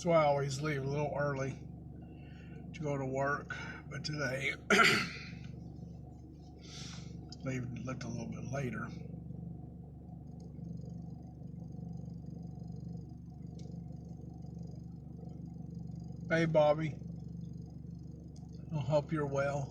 That's why I always leave a little early to go to work. But today, left a little bit later. Hey, Bobby. I hope you're well.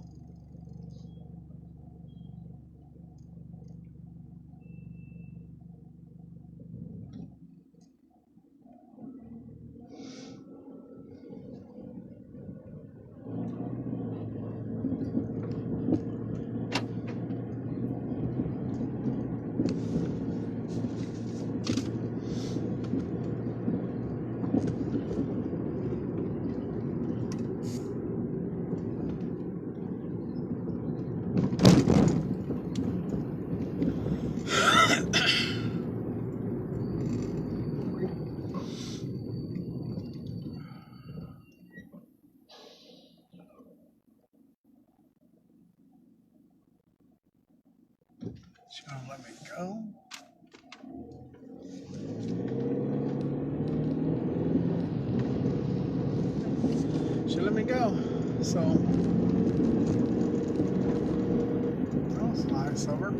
She's gonna let me go. She let me go. So that was nice of her.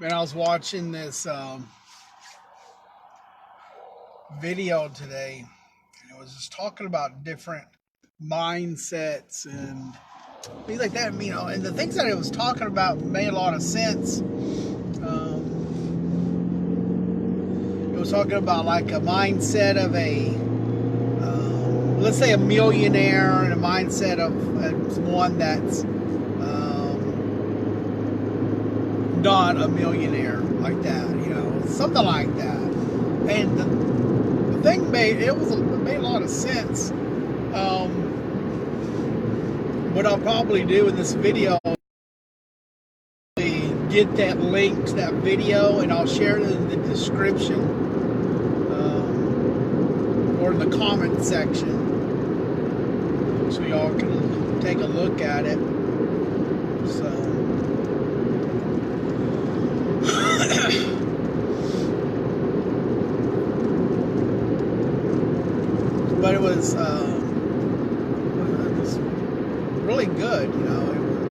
Man, I was watching this video today, and it was just talking about different mindsets and things like that. You know, and the things that it was talking about made a lot of sense. It was talking about like a mindset of a, let's say, a millionaire, and a mindset of one that's not a millionaire, like that, you know, something like that. And the thing made a lot of sense. What I'll probably do in this video is get that link to that video, and I'll share it in the description or in the comment section, so y'all can take a look at it. So but it was really good, you know.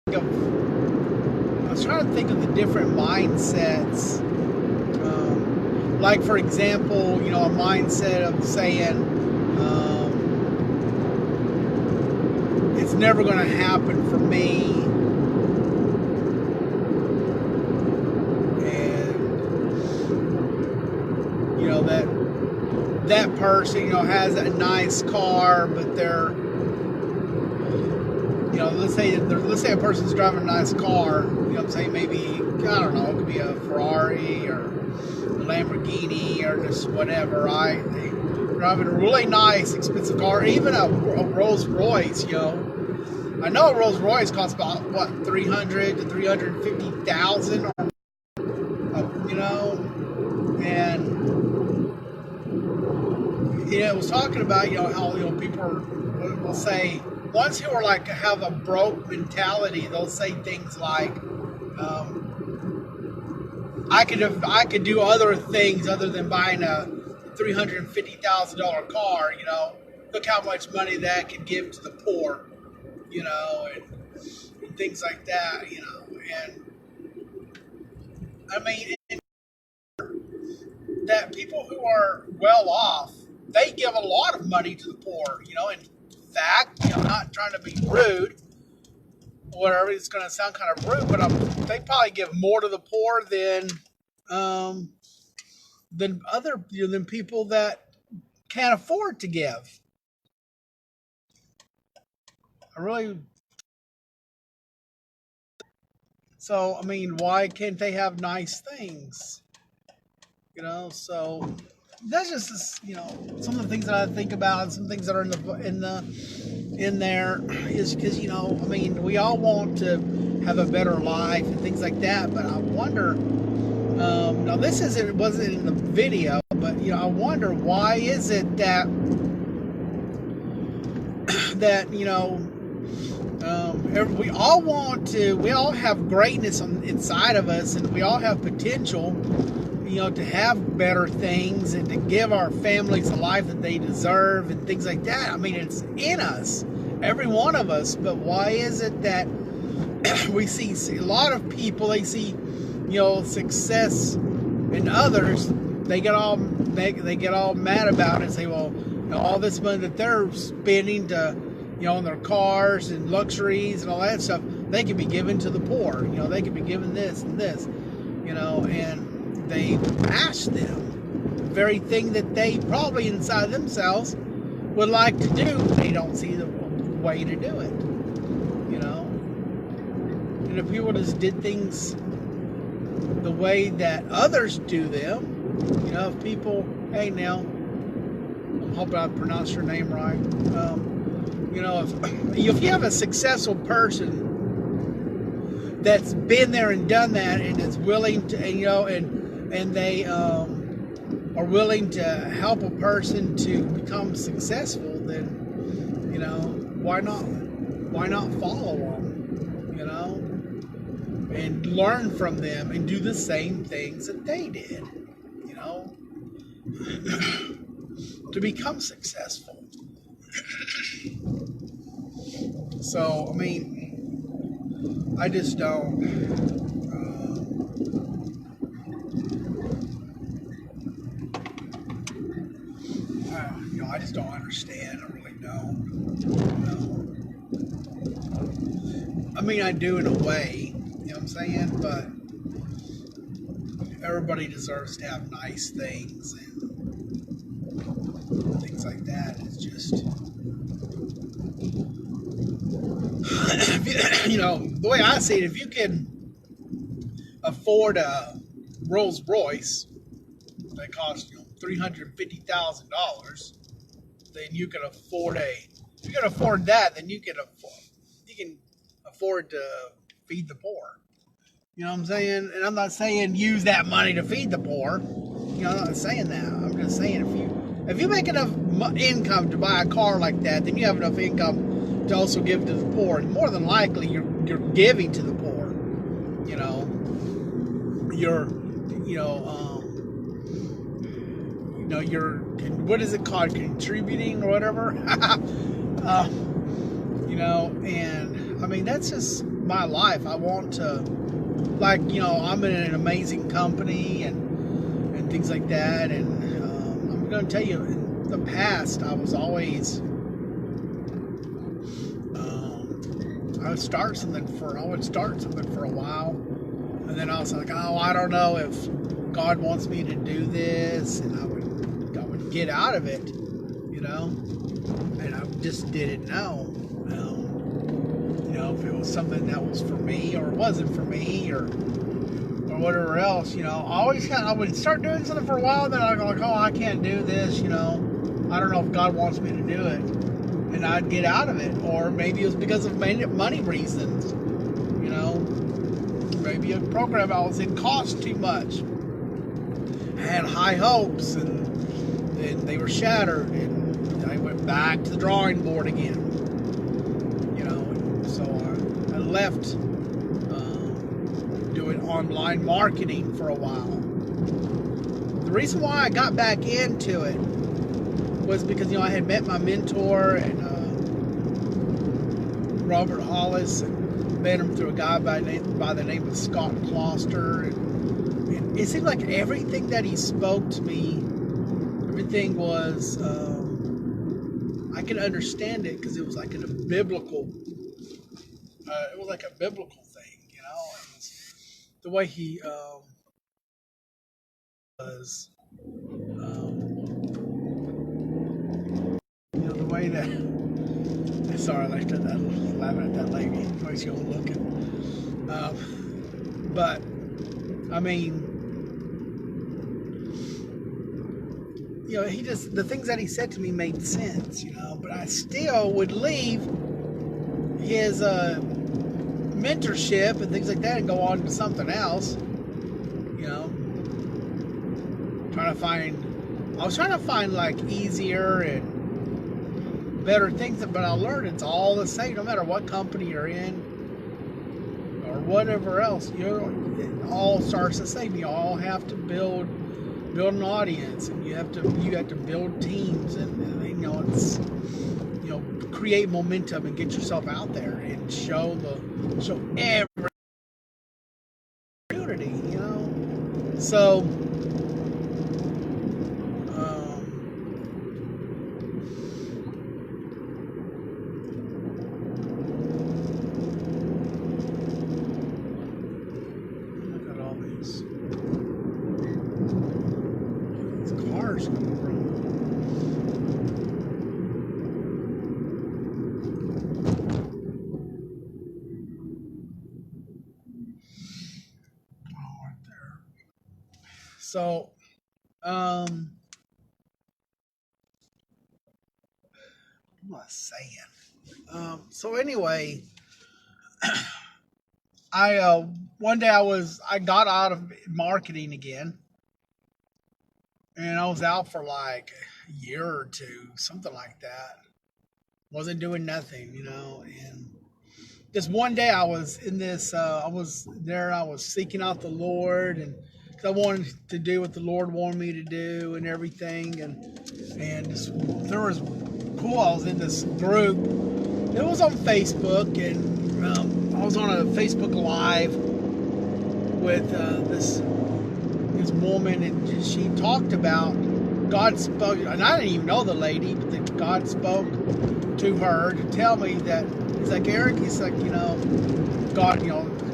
I was trying to think of the different mindsets. Like, for example, you know, a mindset of saying, it's never going to happen for me. And, you know, that person, you know, has a nice car, but they're, you know, let's say a person's driving a nice car, you know what I'm saying, maybe, I don't know, it could be a Ferrari or a Lamborghini or just whatever, right? They driving a really nice, expensive car, even a Rolls Royce, you know. I know a Rolls Royce costs about, what, $300,000 to $350,000, you know, and, you know, it was talking about, you know, how, you know, people will say, ones who are like have a broke mentality, they'll say things like, I could do other things other than buying a $350,000 car. Look how much money that could give to the poor. And things like that. And I mean, that people who are well off, they give a lot of money to the poor. In fact, I'm not trying to be rude, whatever. It's going to sound kind of rude, but they probably give more to the poor than people that can't afford to give. So, I mean, why can't they have nice things? So that's just, some of the things that I think about, and some things that are in there is because, I mean, we all want to have a better life and things like that, but I wonder, now this wasn't in the video, but, I wonder why is it that, we all have greatness inside of us, and we all have potential, to have better things and to give our families a life that they deserve and things like that. I mean, it's in us, every one of us, but why is it that we see a lot of people, they see, success in others, they get all mad about it and say, well, all this money that they're spending to, on their cars and luxuries and all that stuff, they could be given to the poor. They could be given this and this, and they ask them the very thing that they probably inside themselves would like to do. They don't see the way to do it, And if people just did things the way that others do them, if people, hey, now, I'm hoping I pronounced your name right. If you have a successful person that's been there and done that and is willing to, and they are willing to help a person to become successful, then, why not follow them, and learn from them and do the same things that they did, to become successful. So, I mean, I just don't, I just don't understand. I really don't. I mean, I do in a way, what I'm saying? But everybody deserves to have nice things and things like that. It's just, the way I see it, if you can afford a Rolls Royce that costs $350,000, then you can afford if you can afford that, then you can afford to feed the poor. You know what I'm saying? And I'm not saying use that money to feed the poor. I'm not saying that. I'm just saying if you make enough income to buy a car like that, then you have enough income to also give to the poor. And more than likely, you're giving to the poor. You're what is it called? Contributing or whatever. And I mean, that's just my life. I want to, I'm in an amazing company and things like that. And I'm going to tell you, in the past, I was always, I would start something for a while, and then I was like, oh, I don't know if God wants me to do this, and I would get out of it, and I just didn't know, if it was something that was for me or it wasn't for me or whatever else, I would start doing something for a while, then I'd go like, oh, I can't do this, I don't know if God wants me to do it, and I'd get out of it. Or maybe it was because of money reasons, maybe a program I was in cost too much. I had high hopes and they were shattered, and I went back to the drawing board again. left doing online marketing for a while. The reason why I got back into it was because, I had met my mentor and Robert Hollis, and met him through a guy by the name of Scott Kloster. And it seemed like everything that he spoke to me, everything was, I could understand it because it was like in a biblical, it was like a biblical thing, It was the way he was, the way that. Sorry, I like that laughing at that lady. The way she was looking. But I mean, he just, the things that he said to me made sense, But I still would leave his mentorship and things like that and go on to something else. I was trying to find like easier and better things, but I learned it's all the same, no matter what company you're in or whatever else. It all starts the same. You all have to build an audience, and you have to build teams, and it's create momentum and get yourself out there and show every opportunity. So. Cars coming from. Oh, right there. So, what am I saying? So anyway, one day I got out of marketing again. And I was out for like a year or two, something like that. Wasn't doing nothing, And just one day I was in this, I was seeking out the Lord, and cause I wanted to do what the Lord wanted me to do and everything. And just, there was cool. I was in this group. It was on Facebook, and I was on a Facebook Live with this woman, and she talked about God spoke, and I didn't even know the lady, but that God spoke to her to tell me that, he's like, Eric, he's like, God,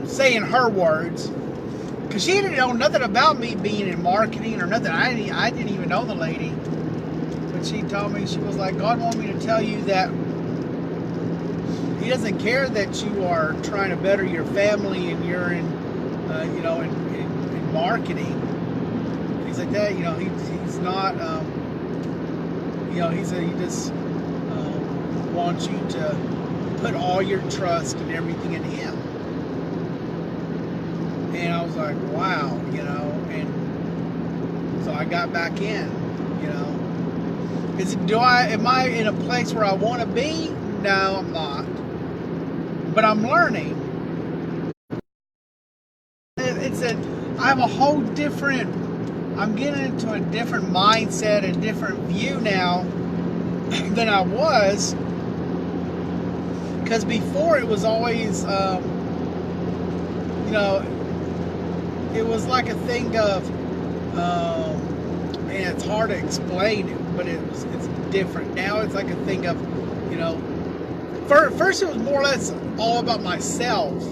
saying her words, because she didn't know nothing about me being in marketing or nothing. I didn't even know the lady, but she told me, she was like, God wanted me to tell you that He doesn't care that you are trying to better your family and you're in, in marketing. Like that, he's not, he just wants you to put all your trust and everything in Him. And I was like, wow, and so I got back in, am I in a place where I want to be? No, I'm not, but I'm learning. I have a whole different, I'm getting into a different mindset, a different view now than I was. Because before it was always, it was like a thing of, man, it's hard to explain it, but it's different. Now it's like a thing of, first it was more or less all about myself,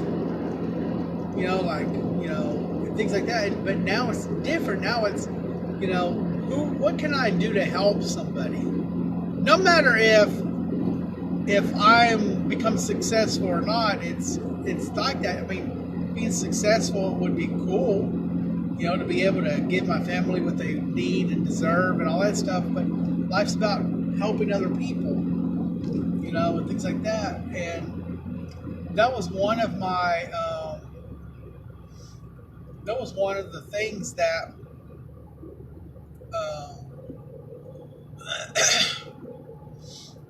things like that. But now it's different. Now it's, what can I do to help somebody? No matter if I become successful or not, it's like that. I mean, being successful would be cool, to be able to give my family what they need and deserve and all that stuff. But life's about helping other people, and things like that. And that was one of my. That was one of the things that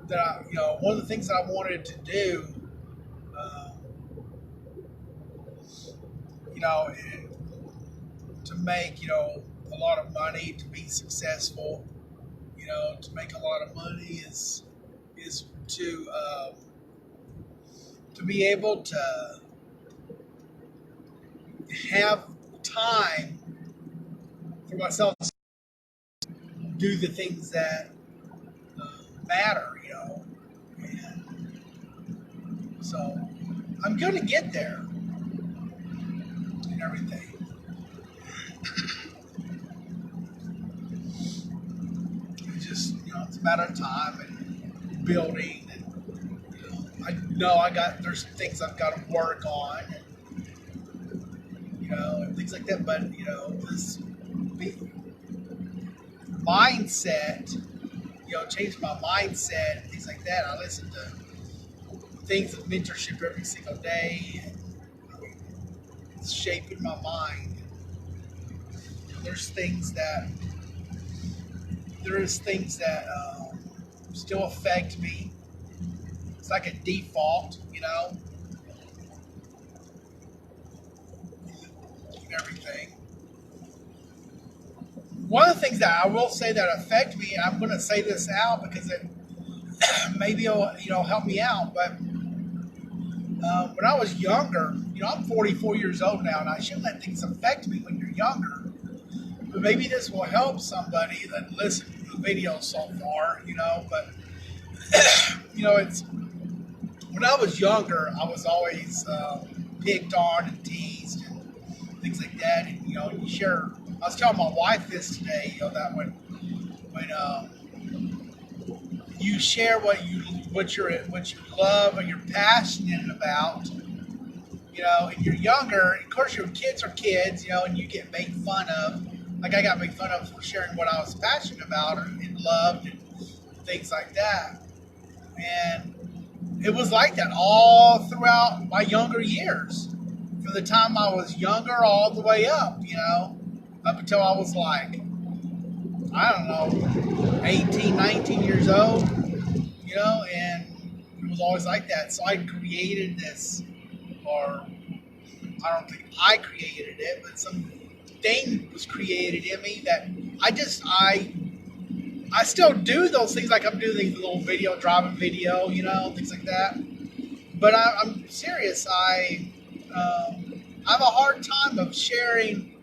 that I, one of the things that I wanted to do you know, to make, you know, a lot of money, to be successful, you know, to make a lot of money is to be able to have time for myself to do the things that matter, you know. And so I'm going to get there and everything. It's just, you know, it's a matter of time and building. And, you know there's some things I've got to work on, and, you know, and things like that. But, you know, this mindset, you know, change my mindset and things like that. I listen to things of mentorship every single day. And, I mean, it's shaping my mind. There's things that still affect me. It's like a default, you know, and everything. One of the things that I will say that affect me, I'm going to say this out because it maybe it'll, you know, help me out. But when I was younger, you know, I'm 44 years old now, and I shouldn't let things affect me when you're younger. But maybe this will help somebody that listened to the video so far, you know. But you know, it's when I was younger, I was always picked on and teased and things like that. And, you know, you share. I was telling my wife this today, you know, that when you share what you love and you're passionate about, you know, and you're younger. Of course, your kids are kids, you know, and you get made fun of. Like I got made fun of for sharing what I was passionate about and loved and things like that. And it was like that all throughout my younger years. From the time I was younger all the way up, you know, up until I was like, I don't know, 18, 19 years old, you know, and it was always like that. So I created this, or I don't think I created it, but some thing was created in me that I still do those things. Like I'm doing these little driving video, you know, things like that. But I'm serious. I have a hard time of sharing.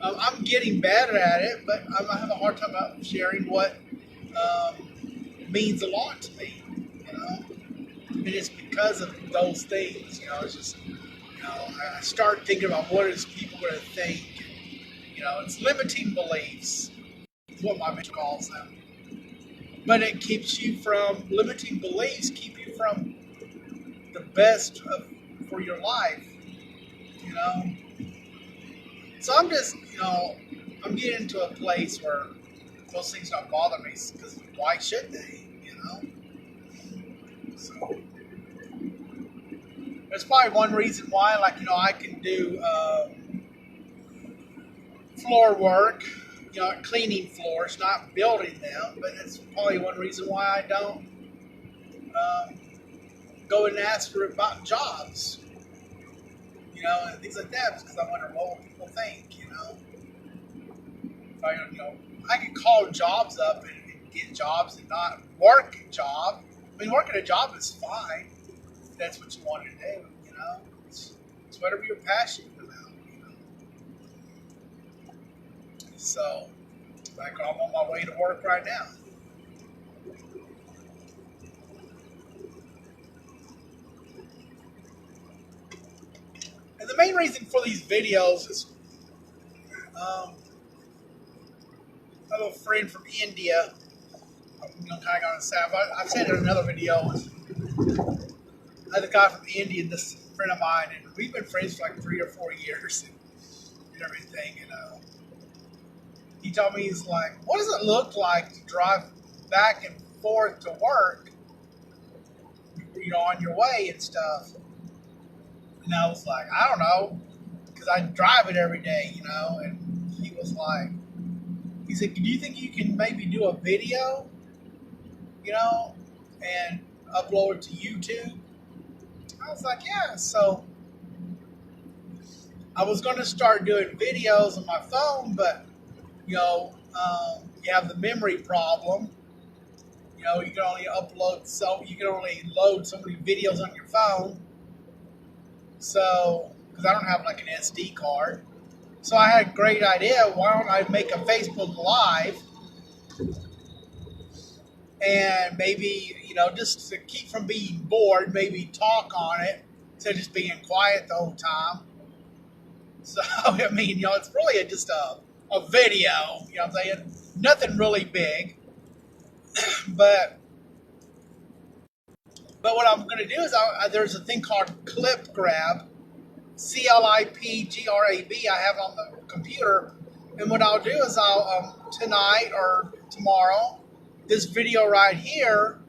I'm getting better at it, but I have a hard time of sharing what means a lot to me, you know. And it's because of those things, you know. It's just, you know, I start thinking about what is people going to think. You know, it's limiting beliefs. Is what my mentor calls them. But it keeps you from limiting beliefs. Keep you from the best for your life. You know. So I'm just, you know, I'm getting to a place where those things don't bother me because why should they? You know. So there's probably one reason why, like, you know, I can do floor work, you know, cleaning floors, not building them. But that's probably one reason why I don't go and ask for about jobs, you know, and things like that, because I wonder what people think, you know. You know, I can call jobs up and get jobs and not work a job. I mean, working a job is fine if that's what you want to do, you know. It's whatever you're passionate about, you know. So, like, I'm on my way to work right now. And the main reason for these videos is I have a friend from India. You know, kind of got on staff. I've said in another video. I had a guy from India, this friend of mine, and we've been friends for like 3 or 4 years and everything. And he told me, he's like, "What does it look like to drive back and forth to work, you know, on your way and stuff?" And I was like, "I don't know, because I drive it every day, you know." And he was like, he said, "Do you think you can maybe do a video, you know, and upload it to YouTube?" I was like, "Yeah." So I was going to start doing videos on my phone, but, you have the memory problem. You can only you can only load so many videos on your phone. So, because I don't have like an SD card. So I had a great idea. Why don't I make a Facebook Live and maybe, just to keep from being bored, maybe talk on it instead of just being quiet the whole time. So, I mean, it's really just a video, what I'm saying? Nothing really big. But what I'm going to do is there's a thing called Clip Grab, CLIPGRAB. I have it on the computer, and what I'll do is I'll tonight or tomorrow, this video right here.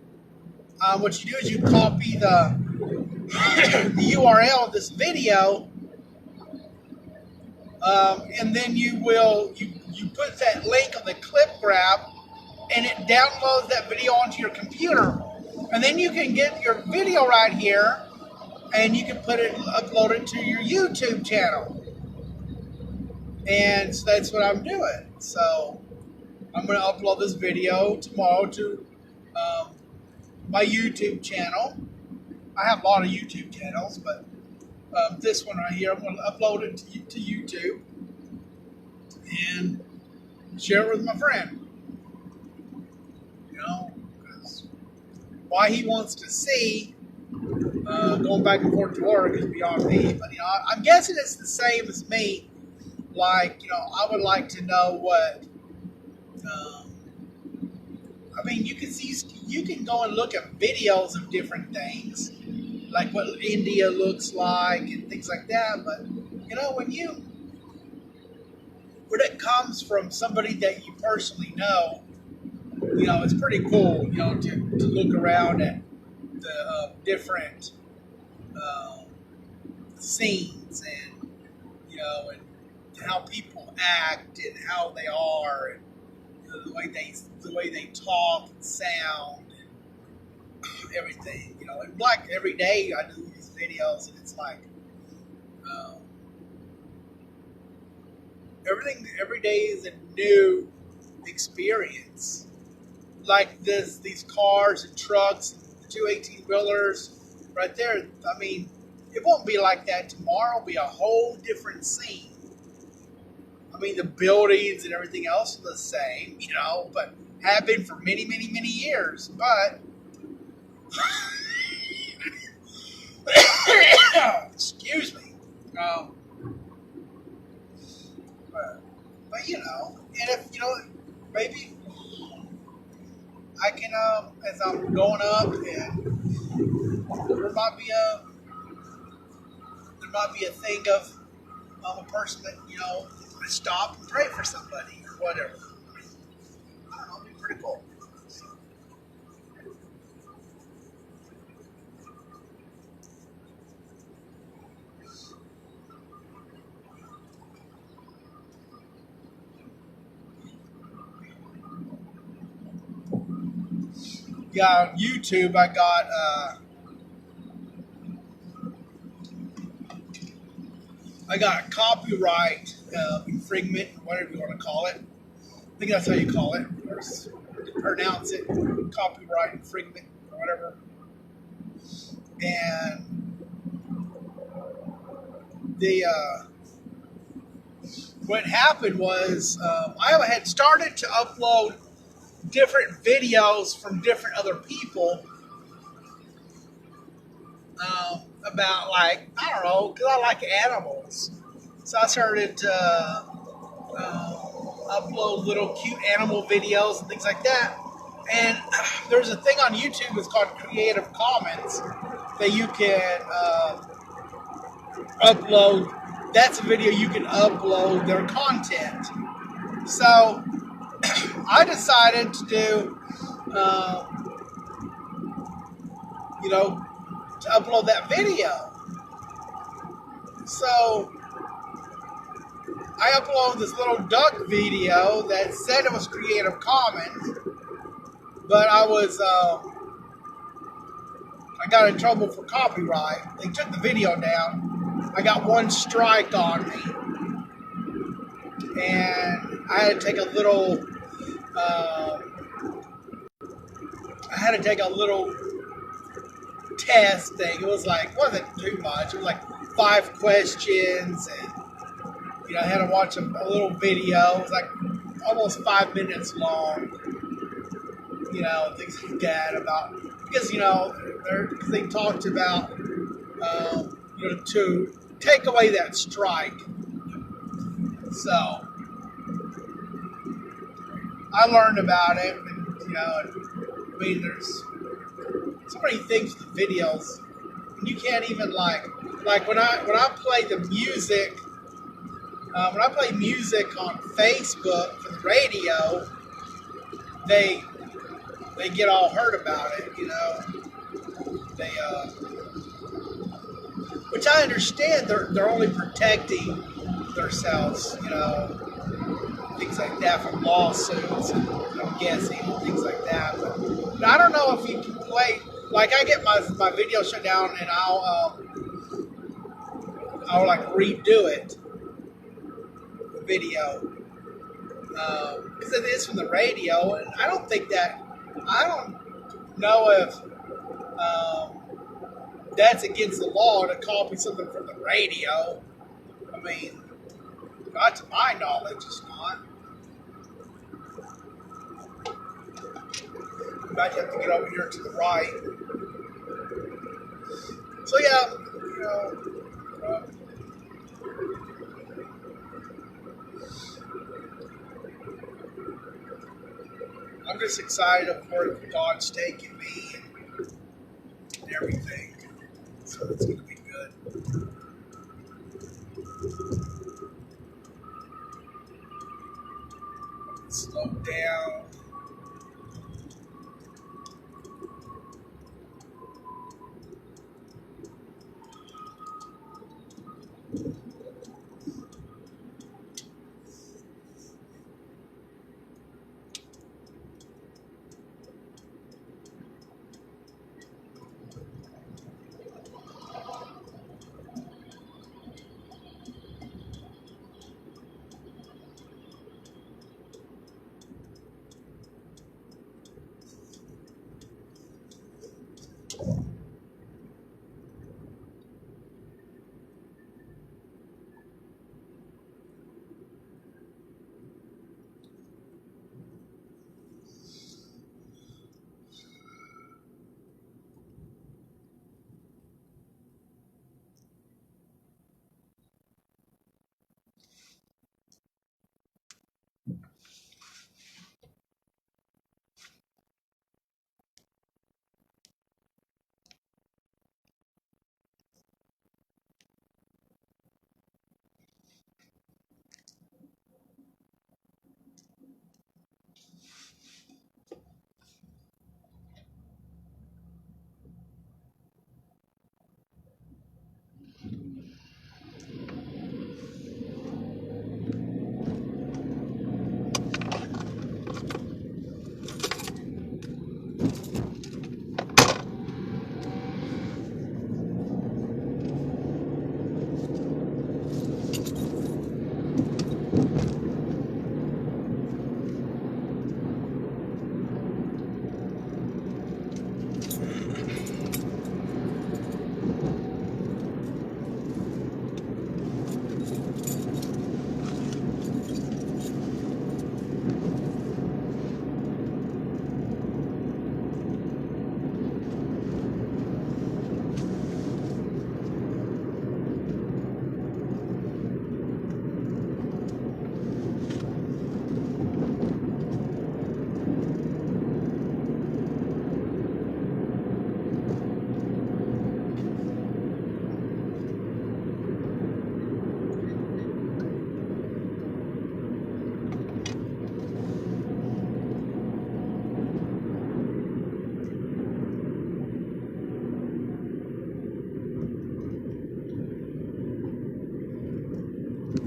What you do is you copy the the URL of this video, and then you put that link on the Clip Grab, and it downloads that video onto your computer. And then you can get your video right here, and you can upload it to your YouTube channel. And so that's what I'm doing. So I'm going to upload this video tomorrow to my YouTube channel. I have a lot of YouTube channels, but this one right here, I'm going to upload it to YouTube and share it with my friend. Because why he wants to see going back and forth to work is beyond me. But I'm guessing it's the same as me. Like, I would like to know what. I mean, you can go and look at videos of different things, like what India looks like and things like that. But when it comes from somebody that you personally know, it's pretty cool, to look around at the different scenes and, and how people act and how they are and the way they talk and sound and everything, and like every day I do these videos, and it's like every day is a new experience. Like these cars and trucks, the 2 18-wheelers right there. I mean, it won't be like that tomorrow. It'll be a whole different scene. I mean, the buildings and everything else are the same, but have been for many, many, many years. But excuse me. But and if maybe I can, as I'm going up, and there might be a thing of a person that I stop and pray for somebody or whatever. I don't know, it'd be pretty cool. Yeah, on YouTube I got copyright infringement, whatever you want to call it. I think that's how you call it, or pronounce it, copyright infringement or whatever. And what happened was I had started to upload different videos from different other people about, like, I don't know, because I like animals. So I started to upload little cute animal videos and things like that. And there's a thing on YouTube that's called Creative Commons that you can upload. That's a video you can upload their content. So I decided to do, to upload that video. So I uploaded this little duck video that said it was Creative Commons, but I got in trouble for copyright. They took the video down, I got one strike on me, and I had to take a little. I had to take a little test thing. It was like, wasn't too much. It was like 5 questions, and I had to watch a little video. It was like almost 5 minutes long. Things like that about because they talked about to take away that strike. So I learned about it, and there's so many things with the videos, and you can't even like when I play the music. When I play music on Facebook for the radio, they get all hurt about it, They, which I understand. They're only protecting themselves, things like that from lawsuits, and I'm guessing things like that. But I don't know if you can play. Like I get my video shut down, and I'll like redo it, the video, because it is from the radio, and I don't know if that's against the law to copy something from the radio. I mean, not to my knowledge, it's not. You might have to get over here to the right. So yeah, I'm just excited of where God's taking me and everything. So it's going to be good. Slow down.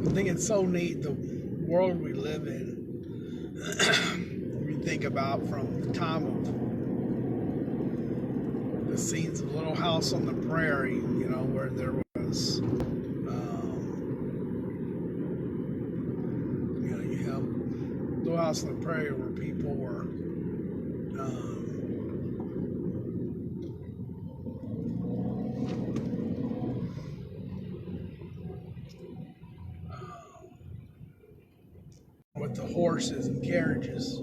I think it's so neat, the world we live in. You think about from the time of the scenes of Little House on the Prairie, where there was house on the prairie where people were with the horses and carriages.